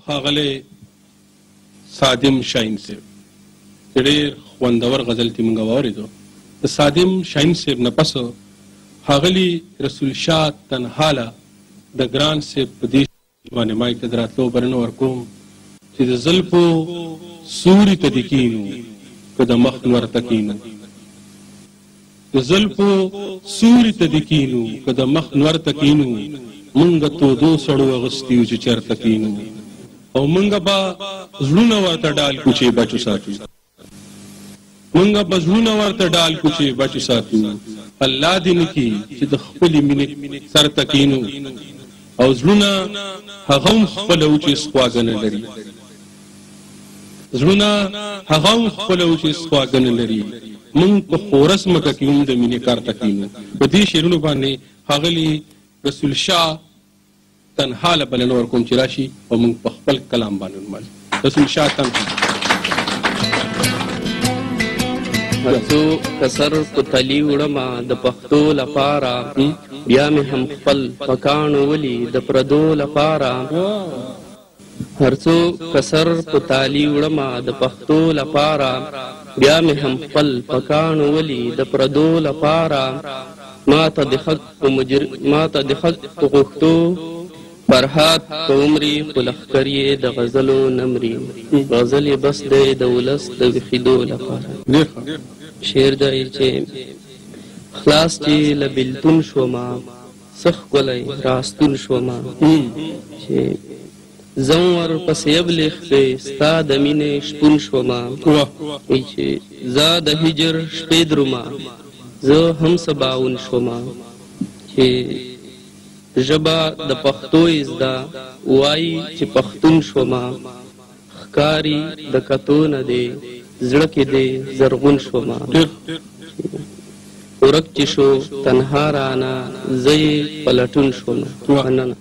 ښاغلی صادم شاهین صاحب چې ډېر خوندور غزل ترې موږ واورېدو. د صادم شاهین صاحب نه پس ښاغلي رسول شاه تنحاله د ګران صاحب په دې باندې مایک ته د راتلو بلنه ورکوم چې د زلفو سوري ته دې کینو که د مخ نور ته کینو، د زلفو سوري ته دې کینو که د مخ نور ته کینو، مونږ تودو سړو اغوستي یو چې چېرته کینو، او مونږ به زړونه ورته ډال کړو چې بچو ساتو، مونږ به زړونه ورته ډال کړو چې بچو ساتو. الله دې نه کړي چې د خپلې مینې سر ته کینو او زړونه هغه هم خپله و چې خواږه نه لري، زړونه هغه هم خپله و چې خواږه نه لري، مونږ په خورس مکه کې هم د مینې کار ته کینو. په دې شعرونو باندې ښاغلي رسول شاه تنحاله بلنه ورکوم چې راشي او موږ په خپل کلام باندې ونمال. رسول شاه تنحاله. هر څو کسر په تلي وړمه د پښتو لپاره، بیا مې هم خپل پکاڼو ولي د پردو لپاره، هر څو کسر په تالي وړمه د پښتو لپاره، بیا مې هم خپل پکاڼو ولي د پردو لپاره، ما ته د حق په غوښتو فرهاد په عمري خو لښکر یې د غزلو نمري، غزل یې بس دی د ولس د ویښېدو لپاره. شعر دی چې خلاص چې له بېلتون شومه څه ښکلی راستون شومه، چې زه ورپسې ابلېښې ستا د مینې شپون شومه، چې زه د هجر شپې درومه زه هم سباون شومه، چې ژبه د پښتو زده وایي چې پښتون شومه، ښکاري د کتو نه دی زړه کې دی زرغون شومه، ورک چې شو تنها رانه زه یې پلټون شومه. مننه.